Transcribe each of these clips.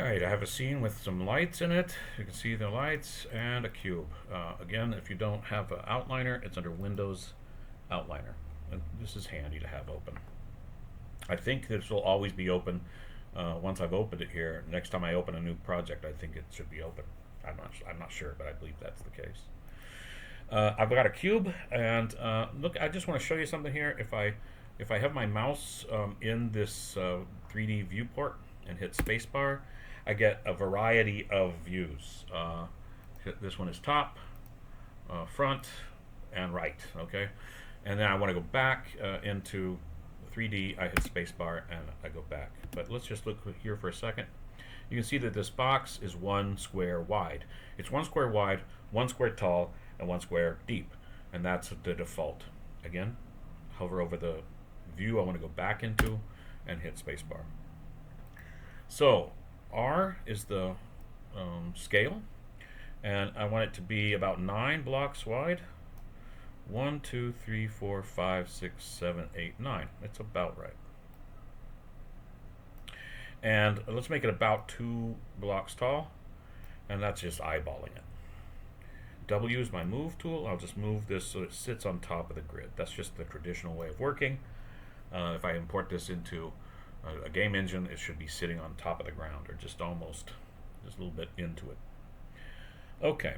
Alright, I have a scene with some lights in it. You can see the lights and a cube. Again, if you don't have an outliner, it's under Windows Outliner. And this is handy to have open. I think this will always be open once I've opened it here. Next time I open a new project, I think it should be open. I'm not sure, but I believe that's the case. I've got a cube, and look, I just want to show you something here. If I have my mouse in this 3D viewport and hit spacebar, I get a variety of views. This one is top, front, and right. Okay, and then I want to go back into 3D. I hit spacebar and I go back. But let's just look here for a second. You can see that this box is 1 square wide. It's 1 square wide, 1 square tall, and 1 square deep, and that's the default. Again, hover over the view I want to go back into and hit spacebar. So R is the scale, and I want it to be about 9 blocks wide. 1, 2, 3, 4, 5, 6, 7, 8, 9. It's about right. And let's make it about 2 blocks tall, and that's just eyeballing it. W is my move tool. I'll just move this so it sits on top of the grid. That's just the traditional way of working. If I import this into a game engine, it should be sitting on top of the ground, or just almost just a little bit into it. Okay.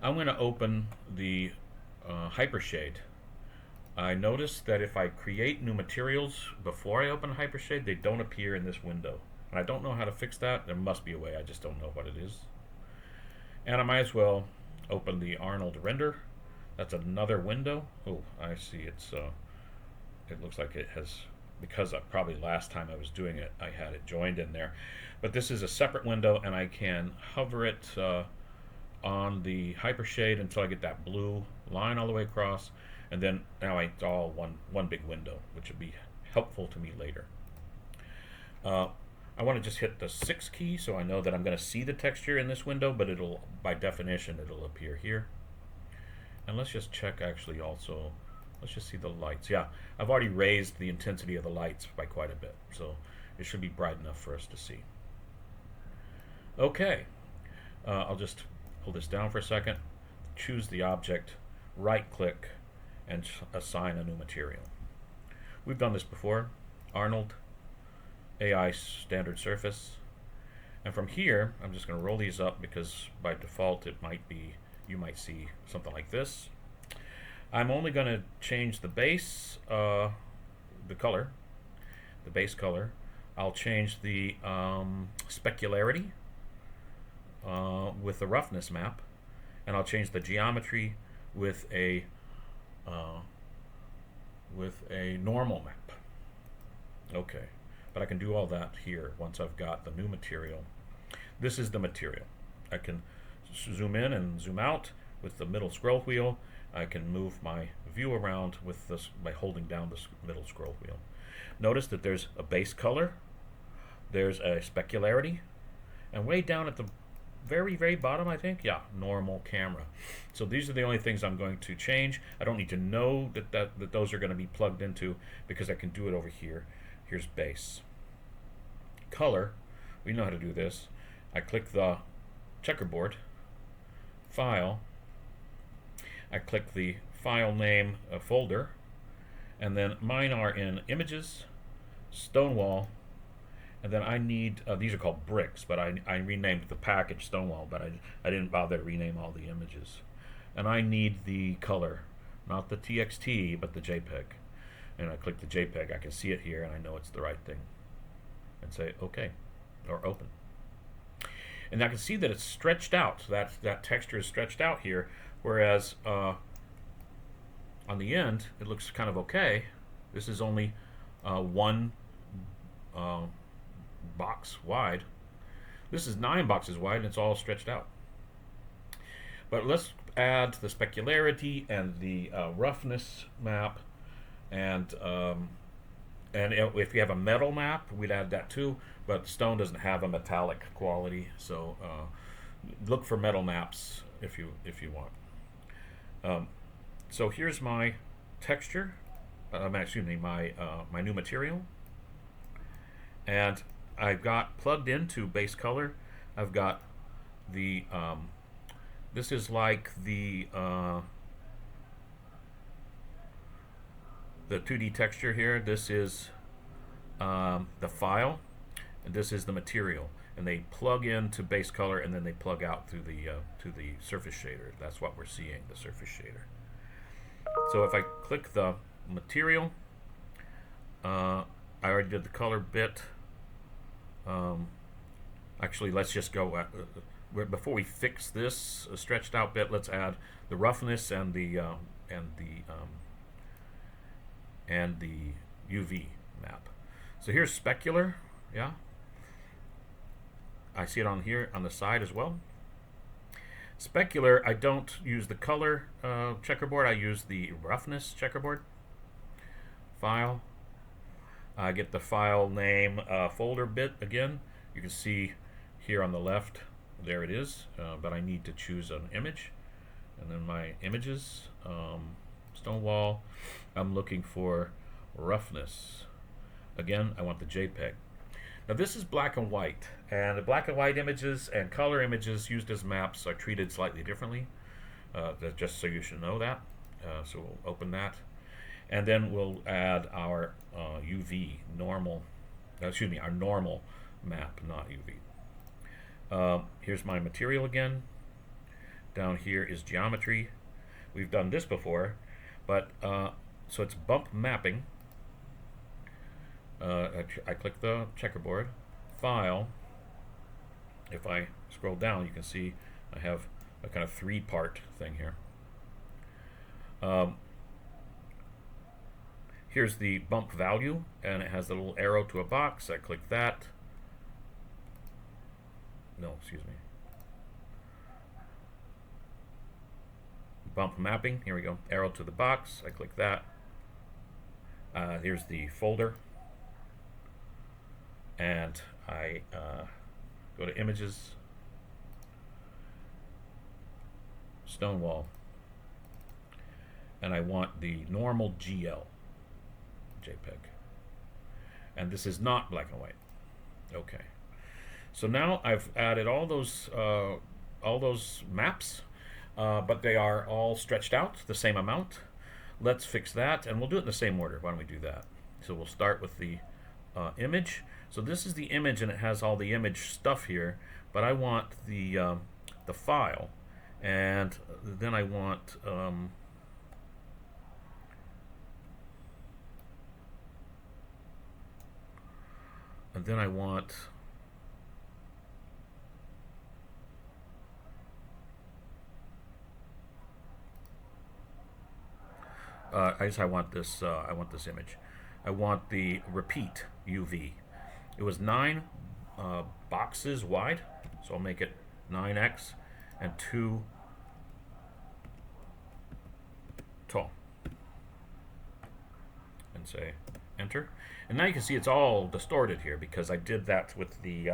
I'm going to open the Hypershade. I noticed that if I create new materials before I open Hypershade, they don't appear in this window. And I don't know how to fix that. There must be a way. I just don't know what it is. And I might as well open the Arnold render. That's another window. Oh, I see. It looks like it has, because probably last time I was doing it, I had it joined in there. But this is a separate window, and I can hover it on the Hypershade until I get that blue line all the way across, and then now it's all one big window, which would be helpful to me later. I want to just hit the 6 key so I know that I'm going to see the texture in this window, but it'll, by definition, it'll appear here. And let's just check actually also, let's just see the lights. Yeah, I've already raised the intensity of the lights by quite a bit, so it should be bright enough for us to see. Okay, I'll just pull this down for a second, choose the object, right click, and assign a new material. We've done this before. Arnold, AI standard surface, and from here I'm just going to roll these up because by default it might be, you might see something like this. I'm only going to change the base, the color, the base color. I'll change the specularity with the roughness map, and I'll change the geometry with a normal map. Okay, but I can do all that here once I've got the new material. This is the material. I can zoom in and zoom out with the middle scroll wheel. I can move my view around with this by holding down the middle scroll wheel. Notice that there's a base color, there's a specularity, and way down at the very bottom, I think, yeah, normal camera. So these are the only things I'm going to change. I don't need to know that those are going to be plugged into, because I can do it over here. Here's base. Color, we know how to do this. I click the checkerboard, file, I click the file name folder, and then mine are in images, Stonewall, and then I need, these are called bricks, but I renamed the package Stonewall, but I didn't bother to rename all the images. And I need the color, not the TXT, but the JPEG. And I click the JPEG, I can see it here, and I know it's the right thing. And say OK, or open. And I can see that it's stretched out. That texture is stretched out here, whereas on the end, it looks kind of OK. This is only 1 box wide. This is 9 boxes wide, and it's all stretched out. But let's add the specularity and the roughness map, and if you have a metal map, we'd add that too. But stone doesn't have a metallic quality, so look for metal maps if you want. So here's my texture. Excuse me, my new material, and I've got plugged into base color. I've got the this is like the 2D texture here. This is the file, and this is the material, and they plug into base color, and then they plug out through the to the surface shader. That's what we're seeing, the surface shader. So if I click the material, I already did the color bit. Actually, let's just go before we fix this stretched out bit. Let's add the roughness and the UV map. So here's specular, yeah. I see it on here on the side as well. Specular, I don't use the color checkerboard. I use the roughness checkerboard. File. I get the file name folder bit again. You can see here on the left, there it is, but I need to choose an image. And then my images, Stonewall, I'm looking for roughness. Again, I want the JPEG. Now this is black and white, and the black and white images and color images used as maps are treated slightly differently, just so you should know that. So we'll open that, and then we'll add our UV normal, our normal map, not UV. Here's my material again. Down here is geometry. We've done this before, but so it's bump mapping. I click the checkerboard, file. If I scroll down, you can see I have a kind of 3-part thing here. Here's the bump value, and it has the little arrow to a box. I click that. No, excuse me. Bump mapping, here we go. Arrow to the box, I click that. Here's the folder. And I go to images, Stonewall, and I want the normal GL JPEG. And this is not black and white. Okay. So now I've added all those maps, but they are all stretched out the same amount. Let's fix that, and we'll do it in the same order. Why don't we do that? So we'll start with the image. So this is the image, and it has all the image stuff here, but I want the file, and then I want I want this image. I want the repeat UV. It was 9 boxes wide, so I'll make it 9x and 2 tall. And say enter. And now you can see it's all distorted here because I did that with the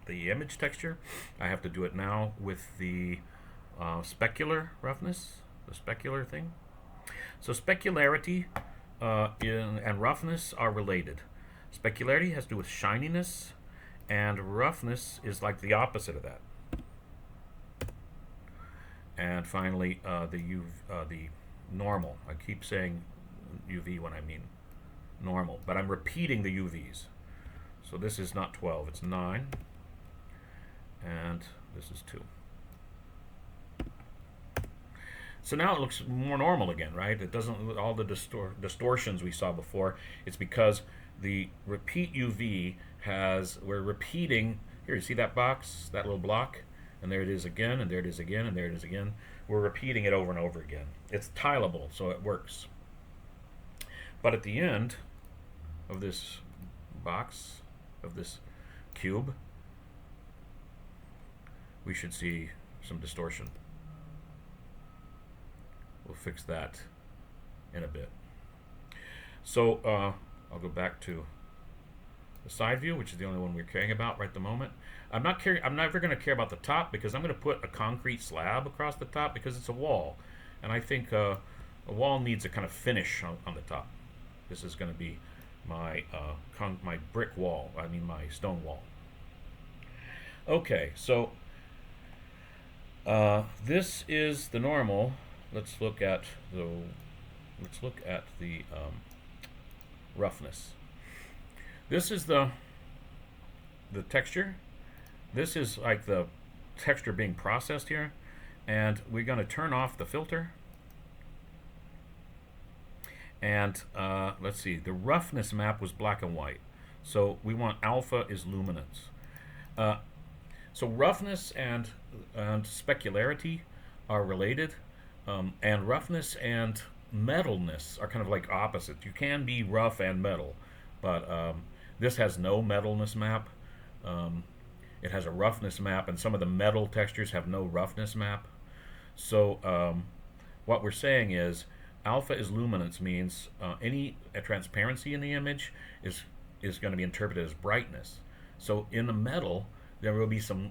image texture. I have to do it now with the specular roughness, the specular thing. So specularity and roughness are related. Specularity has to do with shininess, and roughness is like the opposite of that. And finally, the normal. I keep saying UV when I mean normal, but I'm repeating the UVs. So this is not 12, it's 9, and this is 2. So now it looks more normal again, right? It doesn't, all the distortions we saw before, it's because the repeat UV has, we're repeating, here you see that box, that little block, and there it is again, and there it is again, and there it is again. We're repeating it over and over again. It's tileable, so it works. But at the end of this box, of this cube, we should see some distortion. We'll fix that in a bit. So I'll go back to the side view, which is the only one we're caring about right at the moment. I'm never going to care about the top because I'm going to put a concrete slab across the top because it's a wall, and I think a wall needs a kind of finish on the top. This is going to be my my brick wall. I mean my stone wall. Okay, so this is the normal. Let's look at the roughness. This is the texture. This is like the texture being processed here, and we're going to turn off the filter. And let's see, the roughness map was black and white, so we want alpha is luminance. So roughness and specularity are related, and roughness and metalness are kind of like opposites. You can be rough and metal, but this has no metalness map. It has a roughness map, and some of the metal textures have no roughness map. So what we're saying is alpha is luminance means any transparency in the image is going to be interpreted as brightness. So in the metal, there will be some.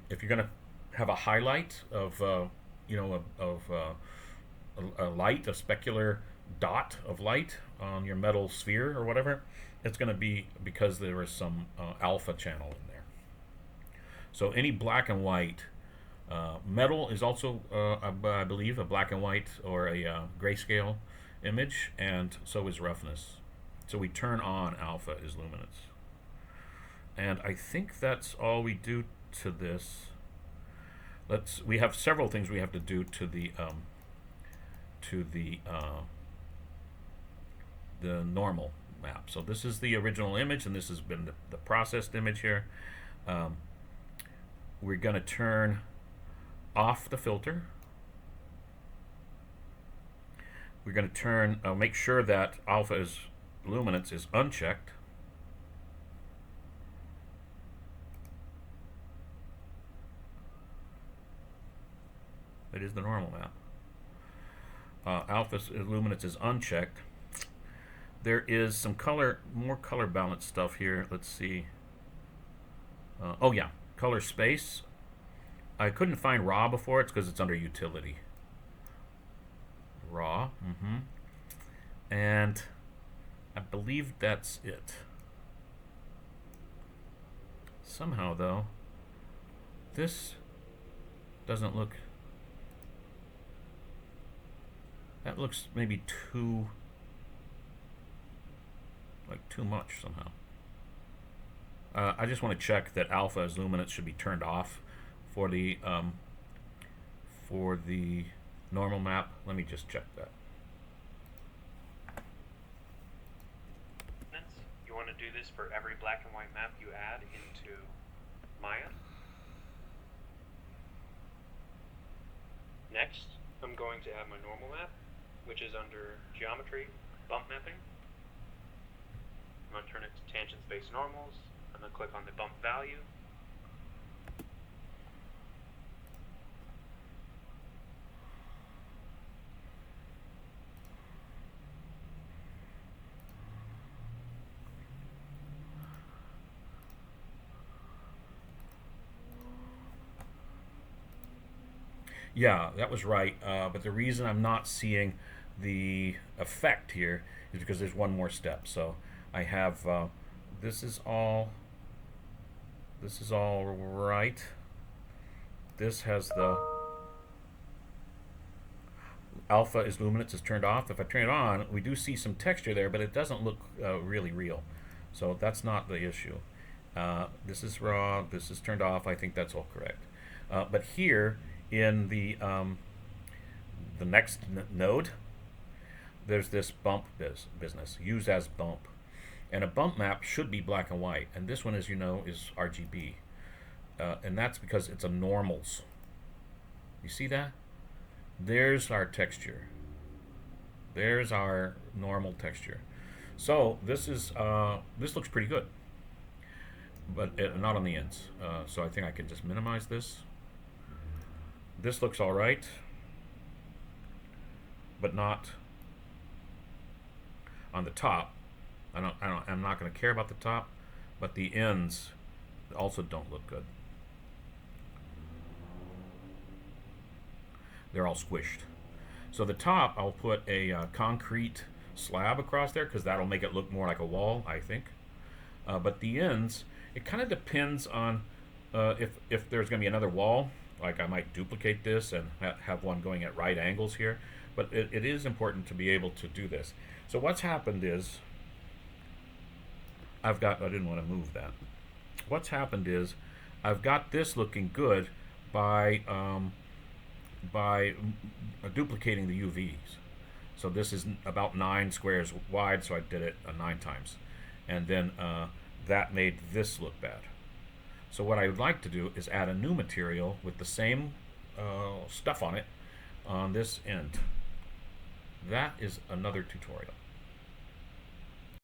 If you're going to have a highlight of a light, a specular dot of light on your metal sphere or whatever, it's going to be because there is some alpha channel in there. So any black and white metal is also, I believe, a black and white or a grayscale image, and so is roughness. So we turn on alpha is luminance. And I think that's all we do to this. We have several things we have to do to the normal map. So this is the original image, and this has been the processed image here. We're going to turn off the filter. We're going to turn, make sure that alpha is luminance is unchecked. It is the normal map. Alpha luminance is unchecked. There is some more color balance stuff here. Let's see. Oh yeah, color space. I couldn't find raw before. It's because it's under utility. Raw. And I believe that's it. Somehow though, this doesn't look. That looks maybe too much somehow. I just want to check that alpha as luminance should be turned off for the normal map. Let me just check that. You want to do this for every black and white map you add into Maya. Next, I'm going to add my normal map, which is under geometry, bump mapping. I'm going to turn it to tangent space normals. I'm going to click on the bump value. Yeah, that was right. But the reason I'm not seeing the effect here is because there's one more step. So I have this is all right. This has the alpha is luminance is turned off. If I turn it on, we do see some texture there, but it doesn't look really real. So that's not the issue. This is raw. This is turned off. I think that's all correct. But here in the next node, there's this bump business. Use as bump. And a bump map should be black and white. And this one, as you know, is RGB. And that's because it's a normals. You see that? There's our texture. There's our normal texture. So this is this looks pretty good, but not on the ends. So I think I can just minimize this. This looks all right, but not on the top. I'm not going to care about the top, but the ends also don't look good. They're all squished. So the top, I'll put a concrete slab across there because that'll make it look more like a wall, I think. But the ends, it kind of depends on if there's going to be another wall, like I might duplicate this and have one going at right angles here, but it is important to be able to do this. So what's happened is, I didn't want to move that. What's happened is, I've got this looking good by duplicating the UVs. So this is about 9 squares wide, so I did it 9 times. And then that made this look bad. So what I would like to do is add a new material with the same stuff on it on this end. That is another tutorial.